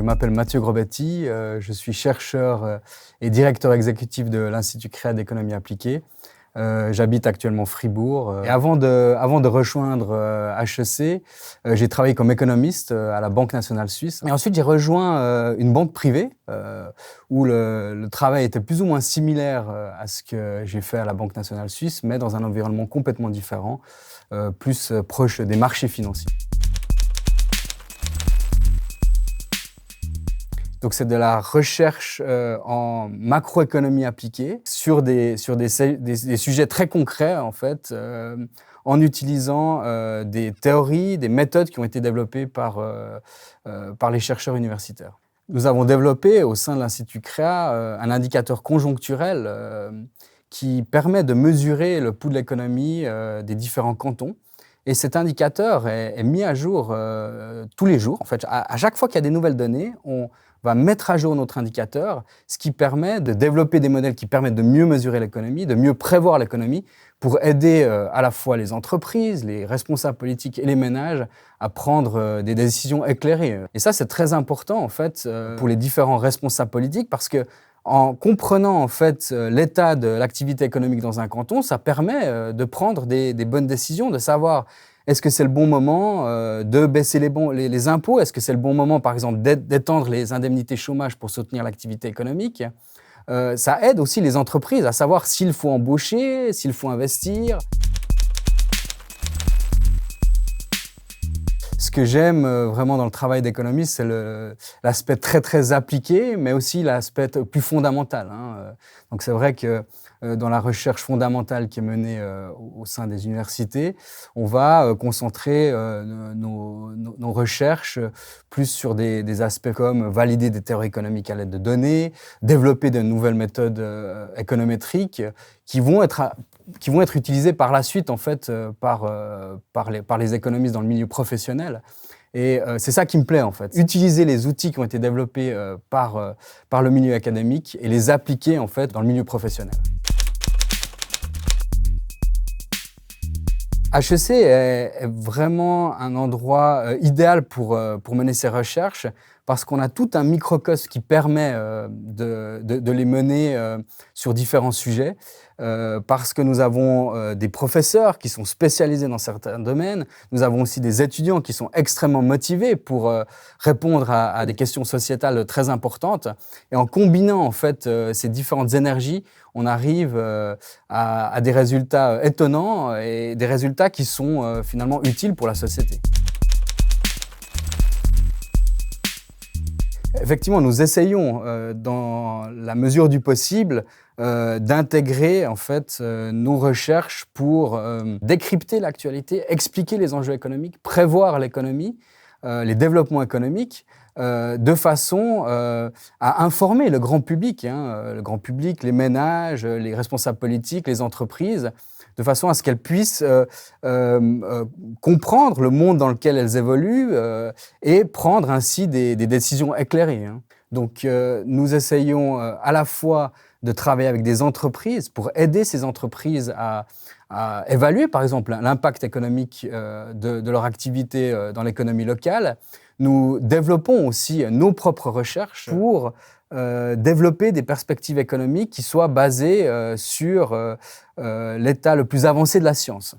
m'appelle Mathieu Grobetti, je suis chercheur et directeur exécutif de l'Institut Créa d'économie appliquée. J'habite actuellement Fribourg. Et avant de rejoindre HEC, j'ai travaillé comme économiste à la Banque nationale suisse. Et ensuite, j'ai rejoint une banque privée où le travail était plus ou moins similaire à ce que j'ai fait à la Banque nationale suisse, mais dans un environnement complètement différent, plus proche des marchés financiers. Donc c'est de la recherche en macroéconomie appliquée sur des sujets très concrets en fait, en utilisant des théories, des méthodes qui ont été développées par les chercheurs universitaires. Nous avons développé au sein de l'Institut Créa un indicateur conjoncturel qui permet de mesurer le pouls de l'économie des différents cantons. Et cet indicateur est mis à jour tous les jours. En fait, à chaque fois qu'il y a des nouvelles données, on va mettre à jour notre indicateur, ce qui permet de développer des modèles qui permettent de mieux mesurer l'économie, de mieux prévoir l'économie, pour aider à la fois les entreprises, les responsables politiques et les ménages à prendre des décisions éclairées. Et ça, c'est très important en fait pour les différents responsables politiques, parce que en comprenant en fait l'état de l'activité économique dans un canton, ça permet de prendre des bonnes décisions, de savoir est-ce que c'est le bon moment de baisser les impôts, est-ce que c'est le bon moment par exemple d'étendre les indemnités chômage pour soutenir l'activité économique. Ça aide aussi les entreprises à savoir s'il faut embaucher, s'il faut investir. Ce que j'aime vraiment dans le travail d'économiste, c'est l'aspect très appliqué, mais aussi l'aspect plus fondamental. Donc c'est vrai que dans la recherche fondamentale qui est menée au sein des universités, on va concentrer nos recherches plus sur des aspects comme valider des théories économiques à l'aide de données, développer de nouvelles méthodes économétriques qui vont être utilisées par la suite en fait par les économistes dans le milieu professionnel. Et c'est ça qui me plaît en fait, utiliser les outils qui ont été développés par le milieu académique et les appliquer en fait dans le milieu professionnel. HEC est vraiment un endroit idéal pour mener ces recherches parce qu'on a tout un microcosme qui permet de les mener sur différents sujets, parce que nous avons des professeurs qui sont spécialisés dans certains domaines, nous avons aussi des étudiants qui sont extrêmement motivés pour répondre à des questions sociétales très importantes. Et en combinant en fait ces différentes énergies, on arrive à des résultats étonnants et des résultats qui sont finalement utiles pour la société. Effectivement, nous essayons, dans la mesure du possible, d'intégrer en fait nos recherches pour décrypter l'actualité, expliquer les enjeux économiques, prévoir l'économie, les développements économiques, de façon à informer le grand public, les ménages, les responsables politiques, les entreprises, de façon à ce qu'elles puissent comprendre le monde dans lequel elles évoluent et prendre ainsi des décisions éclairées. Donc nous essayons à la fois de travailler avec des entreprises pour aider ces entreprises à évaluer par exemple l'impact économique de leur activité dans l'économie locale. Nous développons aussi nos propres recherches pour développer des perspectives économiques qui soient basées sur l'état le plus avancé de la science.